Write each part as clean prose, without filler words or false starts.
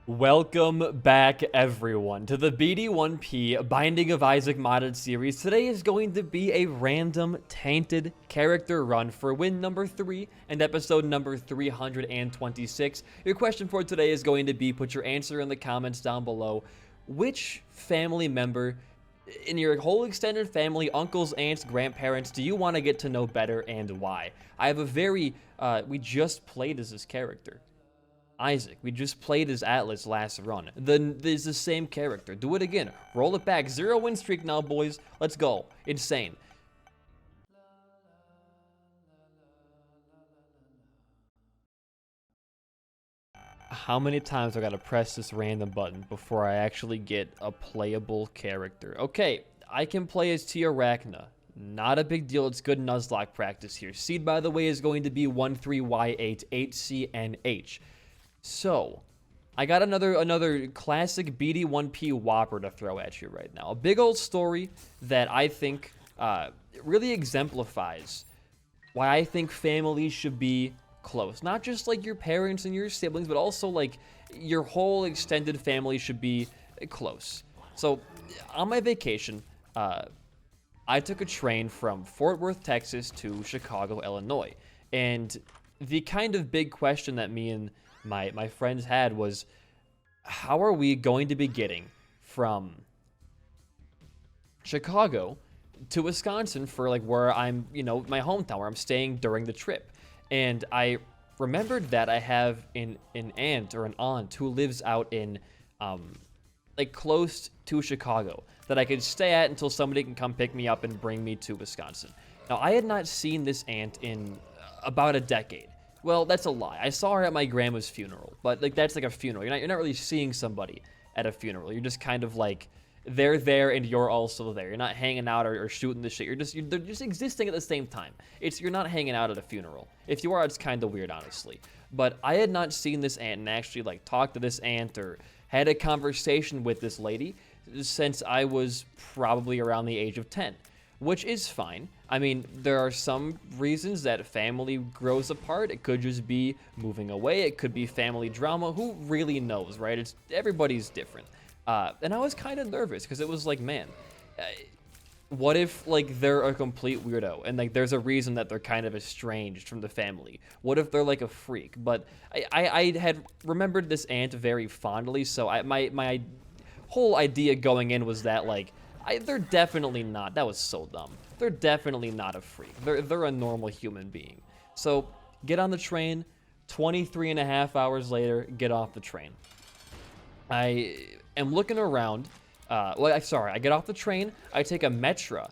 Welcome back, everyone, to the BD1P Binding of Isaac modded series. Today is going to be a random tainted character run for win number 3 and episode number 326. Your question for today is going to be, put your answer in the comments down below. Which family member in your whole extended family, uncles, aunts, grandparents, do you want to get to know better and why? I have a very, we just played as this character. Isaac. We just played as Atlas last run. There's the same character. Do it again. Roll it back. 0 win streak now, boys. Let's go. Insane. How many times I gotta press this random button before I actually get a playable character? Okay, I can play as Arachna. Not a big deal. It's good Nuzlocke practice here. Seed, by the way, is going to be 13Y8 8CNH. So, I got another classic BD1P Whopper to throw at you right now. A big old story that I think really exemplifies why I think families should be close. Not just like your parents and your siblings, but also like your whole extended family should be close. So, on my vacation, I took a train from Fort Worth, Texas to Chicago, Illinois. And the kind of big question that me and my friends had was, how are we going to be getting from Chicago to Wisconsin for like where I'm, my hometown, where I'm staying during the trip? And I remembered that I have an aunt or an aunt who lives out in like close to Chicago that I could stay at until somebody can come pick me up and bring me to Wisconsin. Now, I had not seen this aunt in about a decade. Well, that's a lie. I saw her at my grandma's funeral, but like that's like a funeral. You're not really seeing somebody at a funeral. You're just kind of like they're there and you're also there. You're not hanging out or shooting the shit. They're just existing at the same time. You're not hanging out at a funeral. If you are, it's kind of weird, honestly. But I had not seen this aunt and actually like talked to this aunt or had a conversation with this lady since I was probably around the age of 10. Which is fine. I mean, there are some reasons that family grows apart. It could just be moving away. It could be family drama. Who really knows, right? Everybody's different. And I was kind of nervous because it was like, man, what if like they're a complete weirdo and like there's a reason that they're kind of estranged from the family? What if they're like a freak? But I had remembered this aunt very fondly, so my whole idea going in was that like, they're definitely not. That was so dumb. They're definitely not a freak. They're a normal human being. So get on the train. 23 and a half hours later, get off the train. I am looking around. I get off the train. I take a Metro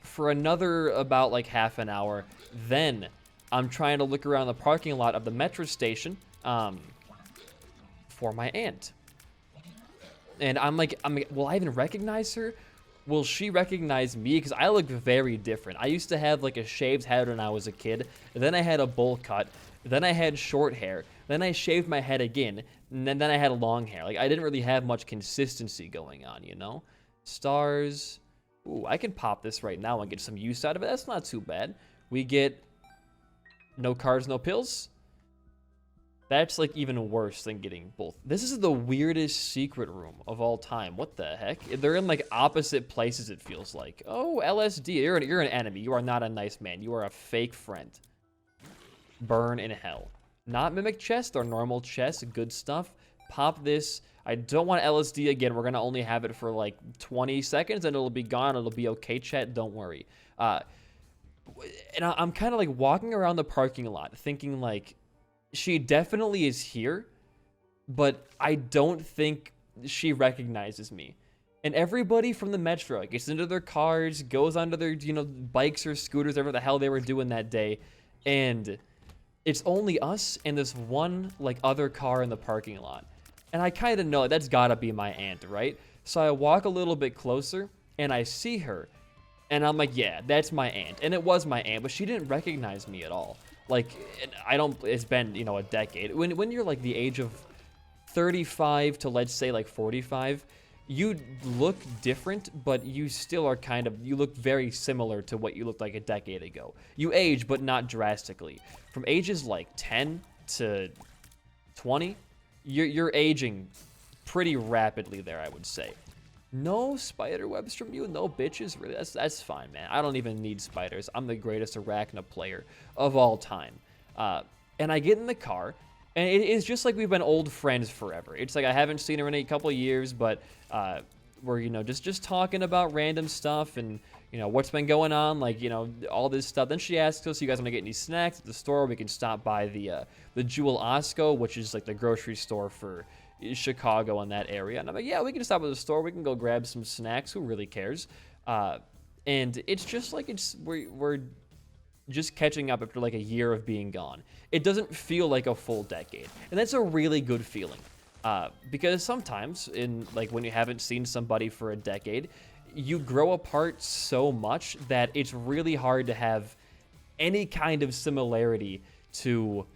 for another about like half an hour. Then I'm trying to look around the parking lot of the Metro station for my aunt. And I'm like, will I even recognize her? Will she recognize me? Because I look very different. I used to have like a shaved head when I was a kid. Then I had a bowl cut. Then I had short hair. Then I shaved my head again. And then I had long hair. Like I didn't really have much consistency going on, Stars. Ooh, I can pop this right now and get some use out of it. That's not too bad. We get no cars, no pills. That's like even worse than getting both. This is the weirdest secret room of all time. What the heck? They're in like opposite places, it feels like. Oh, LSD. You're an enemy. You are not a nice man. You are a fake friend. Burn in hell. Not mimic chest or normal chest. Good stuff. Pop this. I don't want LSD again. We're going to only have it for like 20 seconds and it'll be gone. It'll be okay, chat. Don't worry. And I'm kind of like walking around the parking lot thinking like, she definitely is here, but I don't think she recognizes me. And everybody from the Metro gets into their cars, goes onto their, bikes or scooters, whatever the hell they were doing that day. And it's only us and this one, like, other car in the parking lot. And I kind of know that's gotta be my aunt, right? So I walk a little bit closer and I see her. And I'm like, yeah, that's my aunt. And it was my aunt, but she didn't recognize me at all. Like, it's been, a decade. When you're like the age of 35 to let's say like 45, you look different, but you still are you look very similar to what you looked like a decade ago. You age, but not drastically. From ages like 10 to 20, you're aging pretty rapidly there, I would say. No spider webs from you, no bitches, really, that's fine, man. I don't even need spiders. I'm the greatest Arachna player of all time. And I get in the car, and it is just like we've been old friends forever. It's like I haven't seen her in a couple of years, but we're, you know, just talking about random stuff and, you know, what's been going on, like, you know, all this stuff. Then she asks us, you guys want to get any snacks at the store? We can stop by the Jewel Osco, which is like the grocery store for Chicago in that area. And I'm like, yeah, we can stop at the store. We can go grab some snacks. Who really cares? And it's just like we're just catching up after like a year of being gone. It doesn't feel like a full decade, and that's a really good feeling. Because sometimes like when you haven't seen somebody for a decade, you grow apart so much that it's really hard to have any kind of similarity to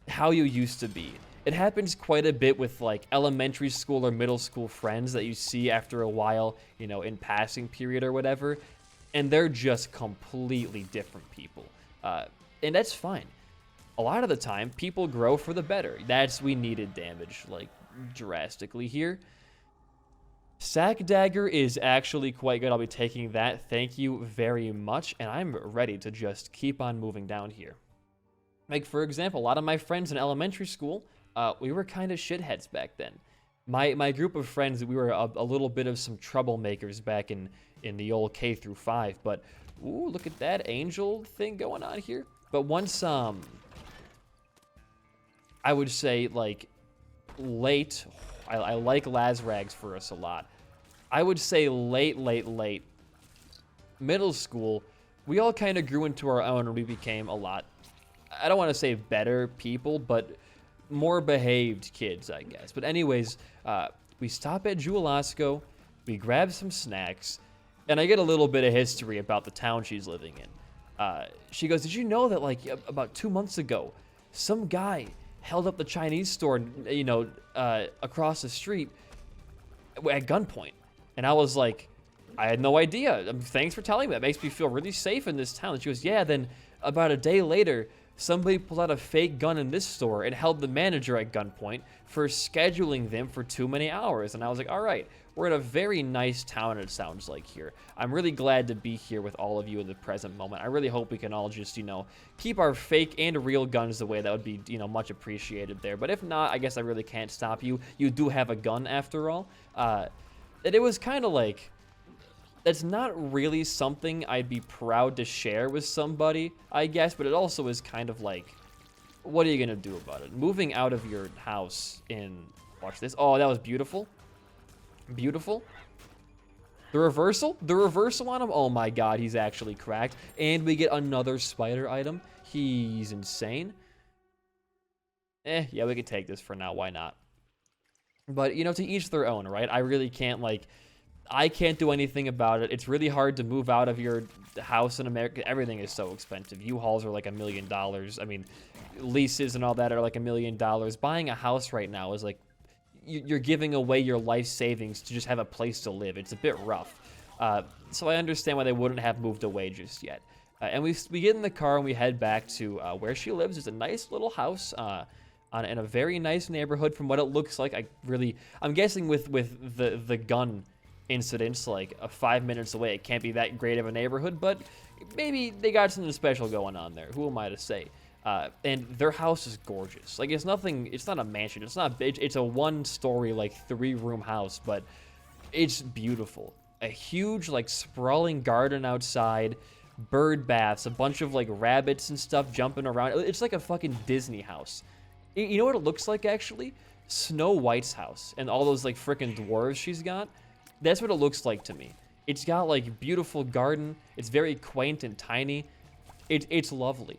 how you used to be. It happens quite a bit with like elementary school or middle school friends that you see after a while, you know, in passing period or whatever, and they're just completely different people. And that's fine. A lot of the time, people grow for the better. We needed damage, like, drastically here. Sack Dagger is actually quite good. I'll be taking that. Thank you very much. And I'm ready to just keep on moving down here. Like, for example, a lot of my friends in elementary school, we were kind of shitheads back then. My group of friends, we were a little bit of some troublemakers back in the old K through 5. But, ooh, look at that angel thing going on here. But once, I would say, like, late, I like Lazrags for us a lot. I would say late middle school, we all kind of grew into our own and we became a lot, I don't want to say better people, but more behaved kids, I guess. But anyways, we stop at Jewel Osco, we grab some snacks, and I get a little bit of history about the town she's living in. She goes, did you know that, like, about 2 months ago, some guy held up the Chinese store, you know, across the street at gunpoint? And I was like, I had no idea. Thanks for telling me. That makes me feel really safe in this town. And she goes, yeah, then about a day later, somebody pulled out a fake gun in this store and held the manager at gunpoint for scheduling them for too many hours. And I was like, all right, we're in a very nice town, it sounds like here. I'm really glad to be here with all of you in the present moment. I really hope we can all just, you know, keep our fake and real guns away. That would be, you know, much appreciated there. But if not, I guess I really can't stop you. You do have a gun after all. And it was kind of like, that's not really something I'd be proud to share with somebody, I guess, but it also is kind of like, what are you going to do about it? Moving out of your house in, watch this. Oh, that was beautiful. Beautiful. The reversal on him. Oh my god, he's actually cracked. And we get another spider item. He's insane. Yeah, we can take this for now. Why not? But, you know, to each their own, right? I really can't, like, I can't do anything about it. It's really hard to move out of your house in America. Everything is so expensive. U-Hauls are like $1 million. I mean, leases and all that are like $1 million. Buying a house right now is like, you're giving away your life savings to just have a place to live. It's a bit rough. So I understand why they wouldn't have moved away just yet. And we get in the car and we head back to where she lives. It's a nice little house in a very nice neighborhood from what it looks like. I'm guessing with the gun incidents, like 5 minutes away, it can't be that great of a neighborhood, but maybe they got something special going on there. Who am I to say? And their house is gorgeous. Like, it's not a mansion. It's not big. It's a 1-story, like 3-room house, but it's beautiful. A huge, like, sprawling garden outside, bird baths, a bunch of, like, rabbits and stuff jumping around. It's like a fucking Disney house. You know what it looks like, actually? Snow White's house and all those, like, frickin' dwarves she's got. That's what it looks like to me. It's got, like, beautiful garden. It's very quaint and tiny. It's lovely.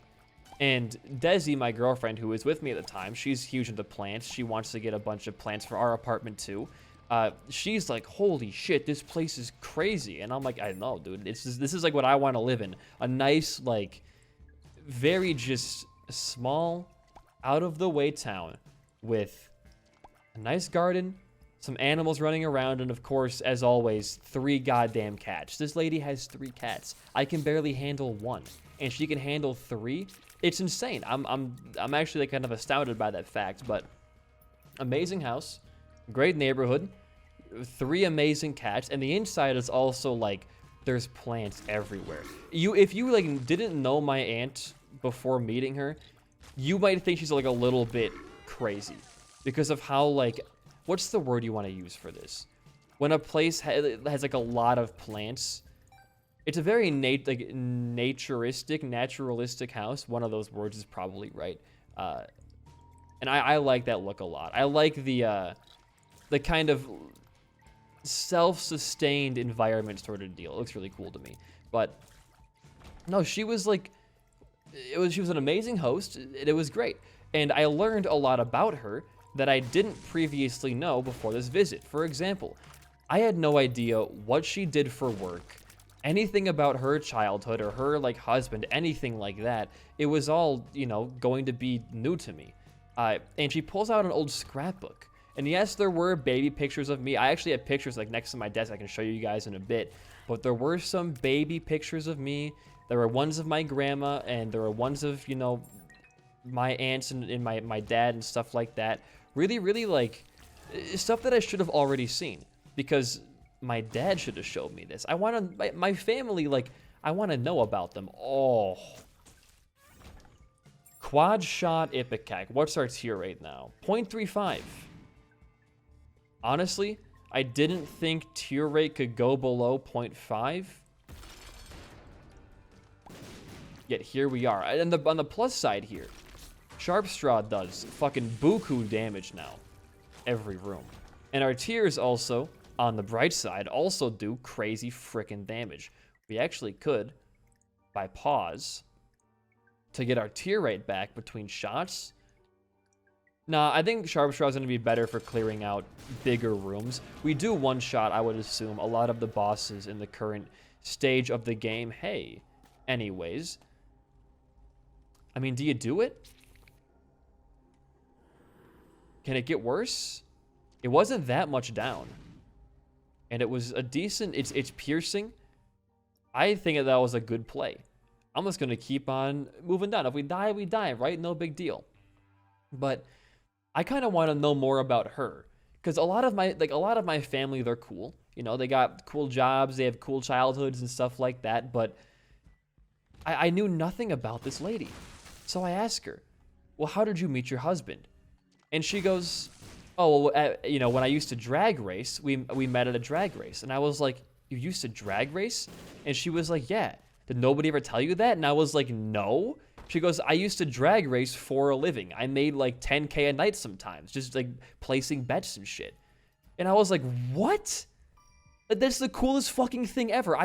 And Desi, my girlfriend, who was with me at the time, she's huge into plants. She wants to get a bunch of plants for our apartment, too. She's like, holy shit, this place is crazy. And I'm like, I know, dude. This is like what I want to live in. A nice, like, very just small, out-of-the-way town with a nice garden, some animals running around, and of course, as always, 3 goddamn cats. This lady has 3 cats. I can barely handle 1, and she can handle 3. It's insane. I'm actually, like, kind of astounded by that fact, but amazing house, Great neighborhood. 3 amazing cats. And the inside is also, like, there's plants everywhere. If you, like, didn't know my aunt before meeting her, you might think she's, like, a little bit crazy. Because of how, like, what's the word you want to use for this? When a place has like, a lot of plants, it's a very naturalistic house. One of those words is probably right. And I like that look a lot. I like the kind of self-sustained environment sort of deal. It looks really cool to me. But no, she was like, she was an amazing host. It was great. And I learned a lot about her that I didn't previously know before this visit. For example, I had no idea what she did for work, anything about her childhood or her, like, husband, anything like that. It was all, you know, going to be new to me. And she pulls out an old scrapbook. And yes, there were baby pictures of me. I actually have pictures, like, next to my desk I can show you guys in a bit. But there were some baby pictures of me. There were ones of my grandma, and there were ones of, you know, my aunts and my dad and stuff like that. Really, really, like, stuff that I should have already seen. Because my dad should have showed me this. I want to, my family, like, I want to know about them. Oh. Quad shot Ipecac. What's our tier rate now? 0.35. Honestly, I didn't think tier rate could go below 0.5. Yet here we are. And on the plus side here, Sharpstraw does fucking buku damage now. Every room. And our tiers also, on the bright side, also do crazy frickin' damage. We actually could, by pause, to get our tier rate back between shots. Nah, I think Sharpstraw is going to be better for clearing out bigger rooms. We do one shot, I would assume, a lot of the bosses in the current stage of the game. Hey, anyways. I mean, do you do it? Can it get worse? It wasn't that much down. And it was a decent, it's piercing. I think that was a good play. I'm just going to keep on moving down. If we die, we die, right? No big deal. But I kind of want to know more about her. Because a lot of my family, they're cool. You know, they got cool jobs, they have cool childhoods and stuff like that. But I knew nothing about this lady. So I asked her, well, how did you meet your husband? And she goes, oh, well, you know, when I used to drag race, we met at a drag race. And I was like, you used to drag race? And she was like, yeah. Did nobody ever tell you that? And I was like, no. She goes, I used to drag race for a living. I made like 10K a night sometimes, just like placing bets and shit. And I was like, what? That's the coolest fucking thing ever.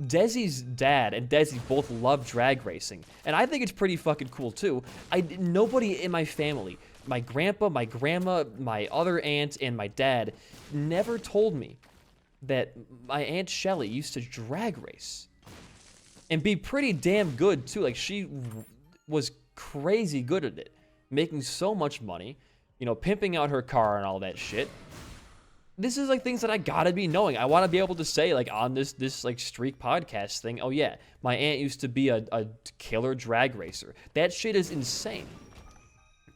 Desi's dad and Desi both love drag racing. And I think it's pretty fucking cool too. Nobody in my family, my grandpa, my grandma, my other aunt, and my dad never told me that my Aunt Shelly used to drag race. And be pretty damn good too. Like, she was crazy good at it. Making so much money. You know, pimping out her car and all that shit. This is like things that I gotta be knowing. I want to be able to say, like, on this like streak podcast thing, oh yeah, my aunt used to be a killer drag racer. That shit is insane.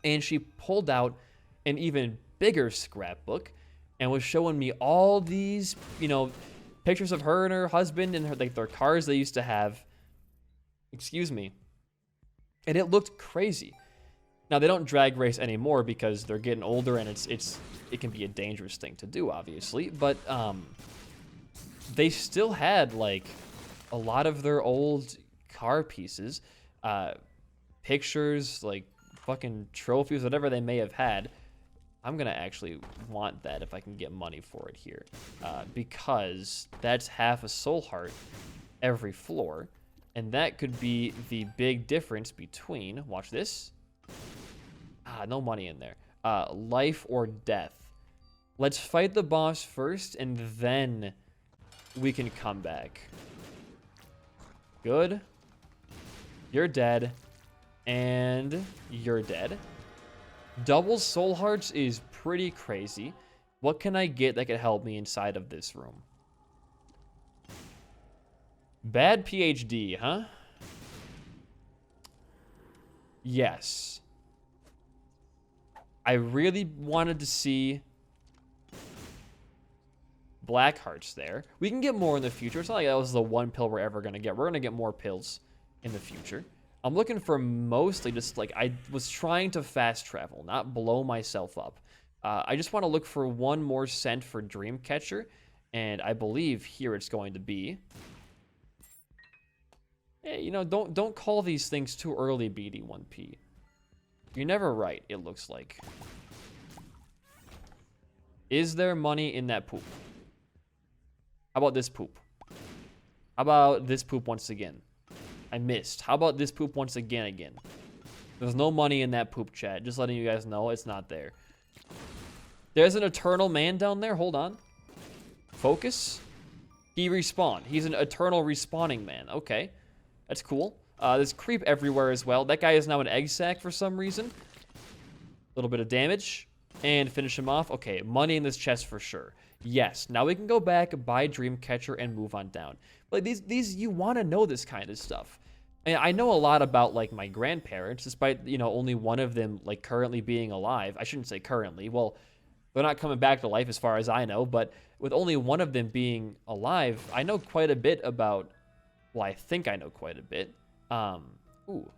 And she pulled out an even bigger scrapbook and was showing me all these, you know, pictures of her and her husband and her, like, their cars they used to have. Excuse me. And it looked crazy. Now, they don't drag race anymore because they're getting older and it can be a dangerous thing to do, obviously. But they still had, like, a lot of their old car pieces, pictures, like, fucking trophies, whatever they may have had. I'm going to actually want that if I can get money for it here. Because that's half a soul heart every floor. And that could be the big difference between, watch this. No money in there. Life or death. Let's fight the boss first, and then we can come back. Good. You're dead. And you're dead. Double soul hearts is pretty crazy. What can I get that could help me inside of this room? Bad PhD, huh? Yes. I really wanted to see Black hearts there. We can get more in the future. It's not like that was the one pill we're ever going to get. We're going to get more pills in the future. I'm looking for mostly just like, I was trying to fast travel, not blow myself up. I just want to look for one more scent for Dreamcatcher, and I believe here it's going to be. Hey, you know, don't call these things too early, BD1P. You're never right, it looks like. Is there money in that poop? How about this poop? How about this poop once again? I missed. How about this poop once again? There's no money in that poop, chat. Just letting you guys know it's not there. There's an eternal man down there. Hold on. Focus. He respawned. He's an eternal respawning man. Okay. That's cool. There's creep everywhere as well. That guy is now an egg sack for some reason. A little bit of damage. And finish him off. Okay, money in this chest for sure. Yes, now we can go back, buy Dreamcatcher, and move on down. Like, these you want to know this kind of stuff. And I know a lot about, like, my grandparents, despite, you know, only one of them, like, currently being alive. I shouldn't say currently. Well, they're not coming back to life as far as I know, but with only one of them being alive, I know quite a bit about, well, I think I know quite a bit. Ooh.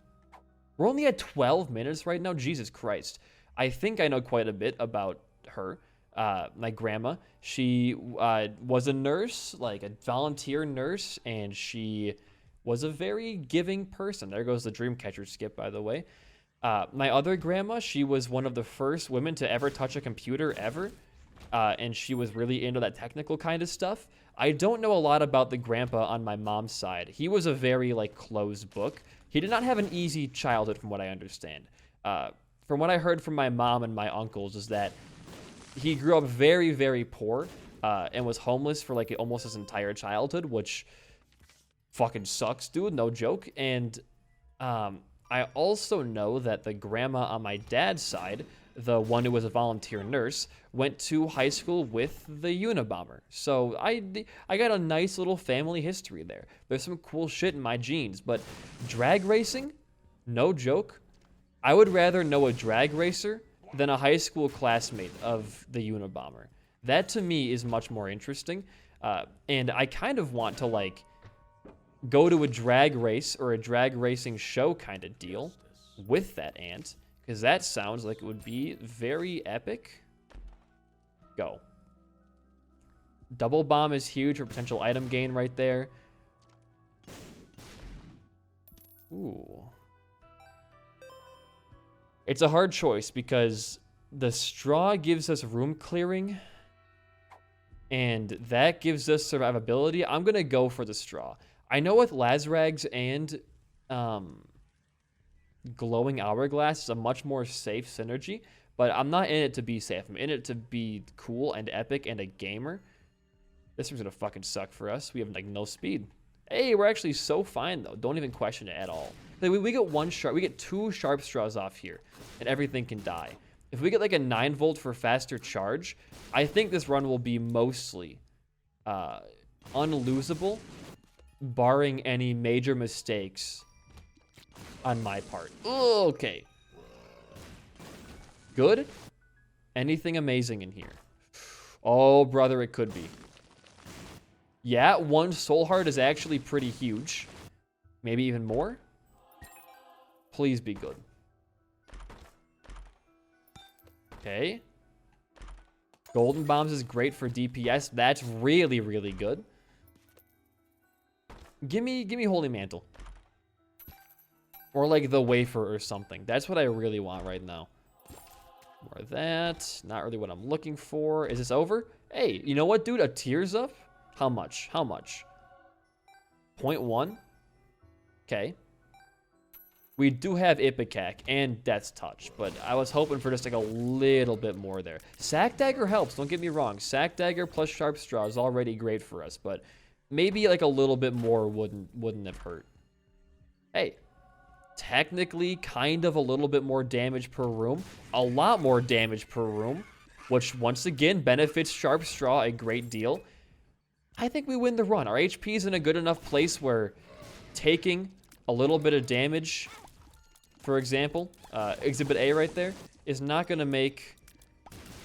We're only at 12 minutes right now? Jesus Christ. I think I know quite a bit about her. My grandma, she was a nurse, like a volunteer nurse, and she was a very giving person. There goes the Dreamcatcher skip, by the way. My other grandma, she was one of the first women to ever touch a computer ever, and she was really into that technical kind of stuff. I don't know a lot about the grandpa on my mom's side. He was a very, like, closed book. He did not have an easy childhood, from what I understand. From what I heard from my mom and my uncles is that he grew up very, very poor and was homeless for like almost his entire childhood, which fucking sucks, dude. No joke. And I also know that the grandma on my dad's side, the one who was a volunteer nurse, went to high school with the Unabomber. So I got a nice little family history there. There's some cool shit in my genes, but drag racing, no joke. I would rather know a drag racer than a high school classmate of the Unabomber. That to me is much more interesting. And I kind of want to like go to a drag race or a drag racing show kind of deal with that ant, because that sounds like it would be very epic. Go. Double bomb is huge for potential item gain right there. Ooh. It's a hard choice because the straw gives us room clearing, and that gives us survivability. I'm going to go for the straw. I know with Lazrags and Glowing Hourglass is a much more safe synergy, but I'm not in it to be safe. I'm in it to be cool and epic and a gamer. This one's going to fucking suck for us. We have like no speed. Hey, we're actually so fine though. Don't even question it at all. We get one sharp, we get 2 sharp straws off here, and everything can die. If we get like a 9 volt for faster charge, I think this run will be mostly unlosable, barring any major mistakes on my part. Okay. Good? Anything amazing in here? Oh, brother, it could be. Yeah, 1 soul heart is actually pretty huge. Maybe even more? Please be good. Okay. Golden bombs is great for DPS. That's really, really good. Give me Holy Mantle. Or like the wafer or something. That's what I really want right now. More of that. Not really what I'm looking for. Is this over? Hey, you know what, dude? A tears up? How much? How much? 0.1? Okay. We do have Ipecac and Death's Touch, but I was hoping for just like a little bit more there. Sack Dagger helps, don't get me wrong. Sack Dagger plus Sharp Straw is already great for us, but maybe like a little bit more wouldn't have hurt. Hey, technically kind of a little bit more damage per room. A lot more damage per room, which once again benefits Sharp Straw a great deal. I think we win the run. Our HP is in a good enough place where taking a little bit of damage, for example, Exhibit A right there, is not going to make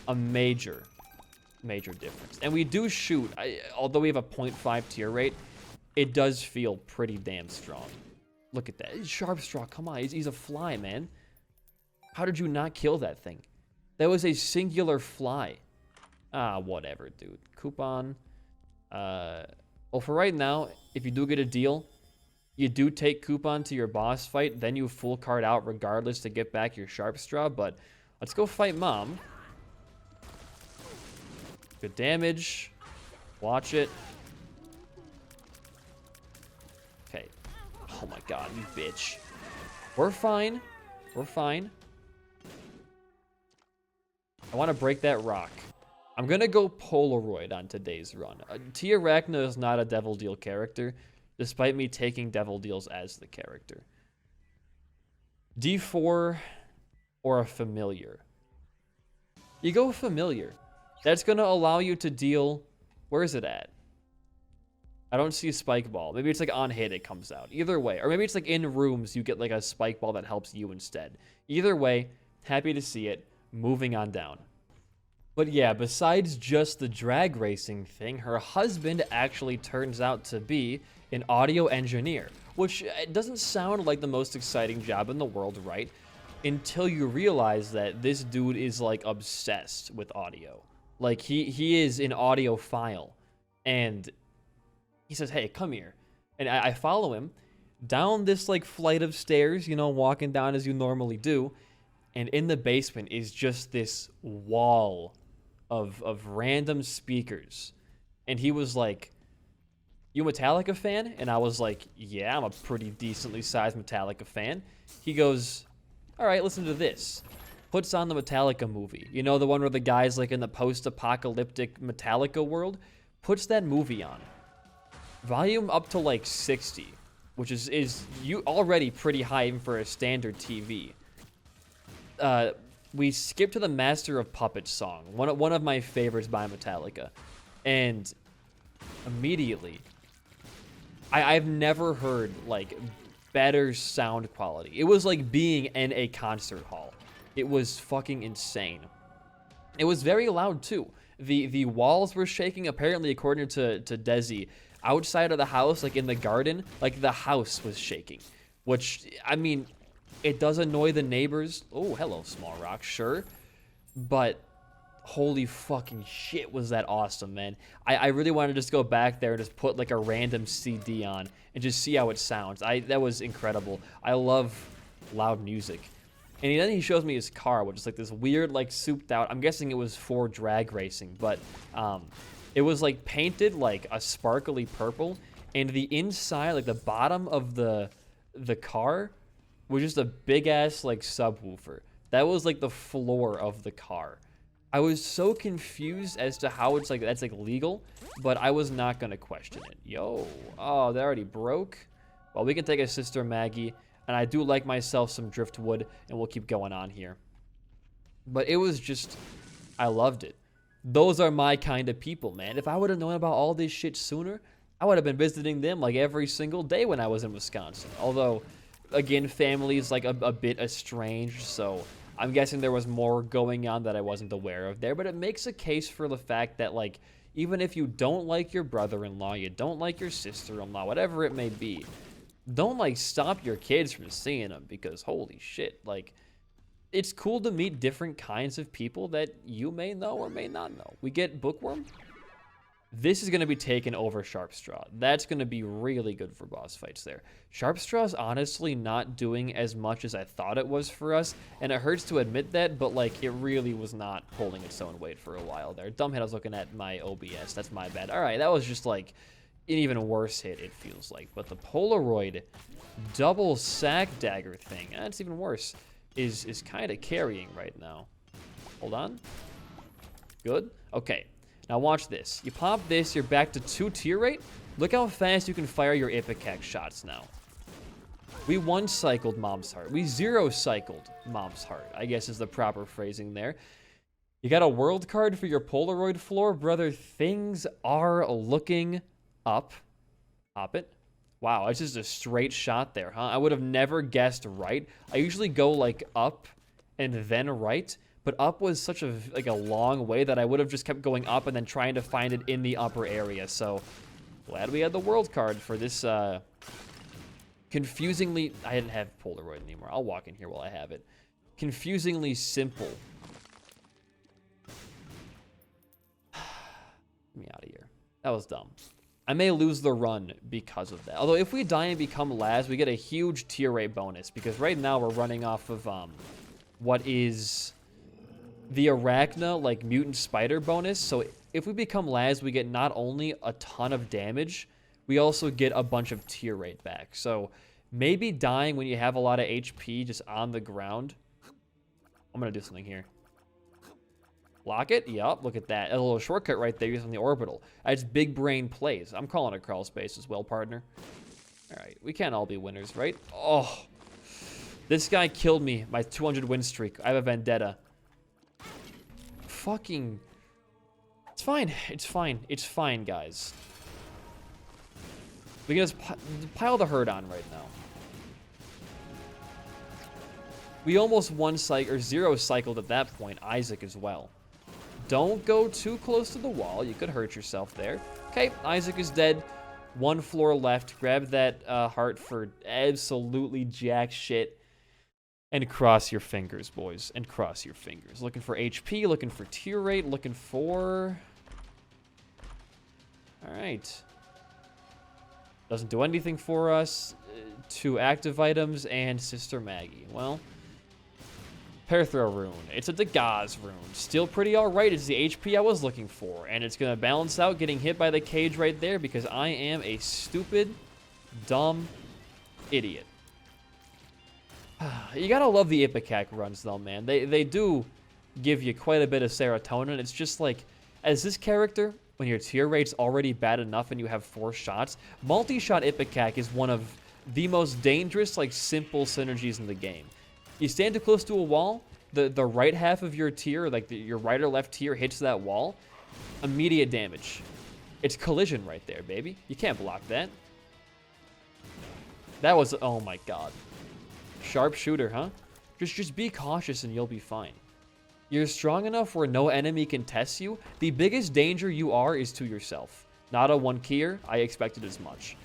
a major major difference. And we do shoot, although we have a 0.5 tier rate, it does feel pretty damn strong. Look at that. Sharpstraw, come on. He's a fly, man. How did you not kill that thing? That was a singular fly. Ah, whatever, dude. Coupon. Well, for right now, if you do get a deal, you do take Coupon to your boss fight, then you full card out regardless to get back your Sharpstraw, but let's go fight Mom. Good damage. Watch it. Okay. Oh my god, you bitch. We're fine. We're fine. I want to break that rock. I'm going to go Polaroid on today's run. Arachna is not a Devil Deal character, despite me taking Devil Deals as the character. D4 or a familiar. You go familiar. That's going to allow you to deal... Where is it at? I don't see a spike ball. Maybe it's like on hit it comes out. Either way. Or maybe it's like in rooms you get like a spike ball that helps you instead. Either way, happy to see it. Moving on down. But yeah, besides just the drag racing thing, her husband actually turns out to be an audio engineer. Which doesn't sound like the most exciting job in the world, right? Until you realize that this dude is like obsessed with audio. Like he is an audiophile. And he says, hey, come here. And I follow him down this like flight of stairs, you know, walking down as you normally do. And in the basement is just this wall of random speakers. And he was like, you a Metallica fan? And I was like, yeah, I'm a pretty decently sized Metallica fan. He goes, all right, listen to this. Puts on the Metallica movie. You know, the one where the guy's like in the post-apocalyptic Metallica world? Puts that movie on. Volume up to like 60, which is you already pretty high even for a standard TV. We skip to the Master of Puppets song, one of my favorites by Metallica, and immediately, I've never heard like better sound quality. It was like being in a concert hall. It was fucking insane. It was very loud too. The walls were shaking. Apparently, according to Desi, outside of the house, like in the garden, like the house was shaking. Which, I mean, it does annoy the neighbors. Oh, hello, small rock, sure. But holy fucking shit, was that awesome, man. I really want to just go back there and just put like a random CD on and just see how it sounds. That was incredible. I love loud music. And then he shows me his car, which is like this weird, like souped out. I'm guessing it was for drag racing, but it was like painted like a sparkly purple, and the inside, like the bottom of the car, was just a big ass like subwoofer. That was like the floor of the car. I was so confused as to how it's like that's like legal, but I was not gonna question it. Yo, oh, they already broke. Well, we can take a Sister Maggie. And I do like myself some driftwood, and we'll keep going on here. But it was just, I loved it. Those are my kind of people, man. If I would have known about all this shit sooner, I would have been visiting them like every single day when I was in Wisconsin. Although, again, family is like a bit estranged, so I'm guessing there was more going on that I wasn't aware of there. But it makes a case for the fact that, like, even if you don't like your brother-in-law, you don't like your sister-in-law, whatever it may be, don't, like, stop your kids from seeing them, because holy shit, like, it's cool to meet different kinds of people that you may know or may not know. We get Bookworm. This is going to be taken over Sharpstraw. That's going to be really good for boss fights there. Sharpstraw's honestly not doing as much as I thought it was for us, and it hurts to admit that, but, like, it really was not pulling its own weight for a while there. Dumbhead, I was looking at my OBS. That's my bad. All right, that was just, like, an even worse hit, it feels like. But the Polaroid double sack dagger thing, that's even worse, is kind of carrying right now. Hold on. Good. Okay. Now watch this. You pop this, you're back to 2 tier rate. Look how fast you can fire your Ipecac shots now. We 1-cycled Mom's Heart. We 0-cycled Mom's Heart, I guess is the proper phrasing there. You got a world card for your Polaroid floor, brother. Things are looking up. Pop it. Wow, it's just a straight shot there, huh? I would have never guessed right. I usually go like up and then right, but up was such a like a long way that I would have just kept going up and then trying to find it in the upper area. So glad we had the world card for this confusingly, I didn't have Polaroid anymore. I'll walk in here while I have it. Confusingly simple. Get me out of here. That was dumb. I may lose the run because of that. Although if we die and become Laz, we get a huge tier rate bonus because right now we're running off of what is the Arachna, like mutant spider bonus. So if we become Laz, we get not only a ton of damage, we also get a bunch of tier rate back. So maybe dying when you have a lot of HP just on the ground. I'm going to do something here. Lock it? Yup, look at that. A little shortcut right there using the orbital. That's big brain plays. I'm calling it crawl space as well, partner. All right, we can't all be winners, right? Oh, this guy killed me. My 200 win streak. I have a vendetta. Fucking... It's fine. It's fine. It's fine, guys. We can just pile the herd on right now. We almost one cycle, or zero cycled at that point. Isaac as well. Don't go too close to the wall. You could hurt yourself there. Okay, Isaac is dead. One floor left. Grab that heart for absolutely jack shit. And cross your fingers, boys. And cross your fingers. Looking for HP, looking for tier rate, looking for... Alright. Doesn't do anything for us. 2 active items and Sister Maggie. Well... Parathrow rune. It's a Dagaz rune. Still pretty alright. It's the HP I was looking for. And it's going to balance out getting hit by the cage right there because I am a stupid, dumb idiot. You gotta love the Arachna-Cac runs though, man. They do give you quite a bit of serotonin. It's just like, as this character, when your tier rate's already bad enough and you have 4 shots, multi-shot Arachna-Cac is one of the most dangerous, like, simple synergies in the game. You stand too close to a wall, the right half of your tier, like your right or left tier hits that wall, immediate damage. It's collision right there, baby. You can't block that. That was, oh my god. Sharpshooter, huh? Just be cautious and you'll be fine. You're strong enough where no enemy can test you. The biggest danger you are is to yourself. Not a 1-keyer. I expected as much.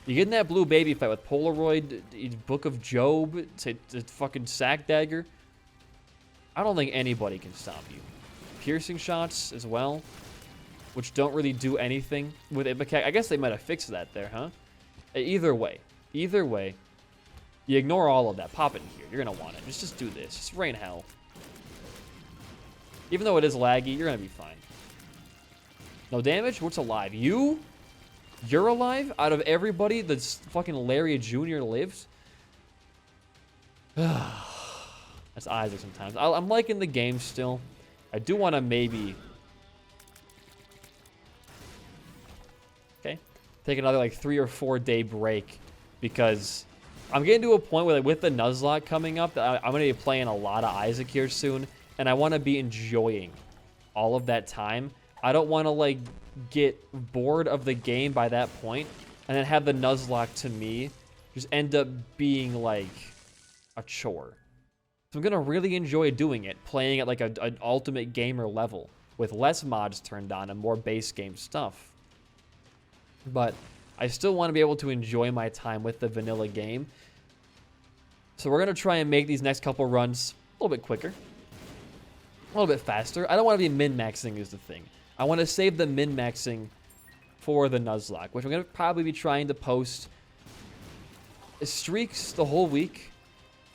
You get in that blue baby fight with Polaroid, Book of Job, to fucking sack dagger. I don't think anybody can stop you. Piercing shots as well, which don't really do anything with Arachna-Cac. I guess they might have fixed that there, huh? Either way, you ignore all of that. Pop it in here. You're gonna want it. Just do this. Just rain hell. Even though it is laggy, you're gonna be fine. No damage? What's alive? You're alive? Out of everybody that's fucking Larry Jr. lives? That's Isaac sometimes. I'm liking the game still. I do want to maybe... Okay. Take another like 3 or 4 day break. Because I'm getting to a point where, like, with the Nuzlocke coming up, that I'm going to be playing a lot of Isaac here soon. And I want to be enjoying all of that time. I don't want to, like, get bored of the game by that point and then have the Nuzlocke to me just end up being, like, a chore. So I'm going to really enjoy doing it, playing at, like, an ultimate gamer level with less mods turned on and more base game stuff. But I still want to be able to enjoy my time with the vanilla game. So we're going to try and make these next couple runs a little bit quicker, a little bit faster. I don't want to be min-maxing is the thing. I want to save the min-maxing for the Nuzlocke, which I'm going to probably be trying to post streaks the whole week,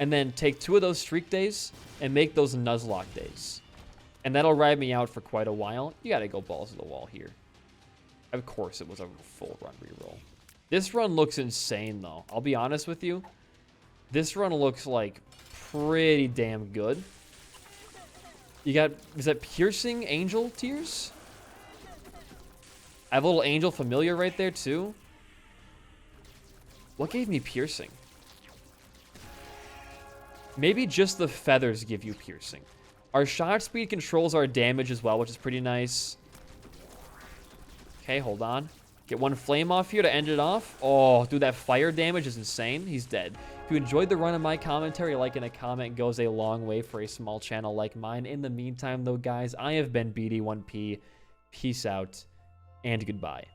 and then take 2 of those streak days and make those Nuzlocke days. And that'll ride me out for quite a while. You got to go balls to the wall here. Of course it was a full run reroll. This run looks insane, though. I'll be honest with you. This run looks like pretty damn good. You got, is that piercing angel tears? I have a little angel familiar right there, too. What gave me piercing? Maybe just the feathers give you piercing. Our shot speed controls our damage as well, which is pretty nice. Okay, hold on. Get one flame off here to end it off. Oh, dude, that fire damage is insane. He's dead. If you enjoyed the run of my commentary, liking a comment goes a long way for a small channel like mine. In the meantime, though, guys, I have been BD1P. Peace out and goodbye.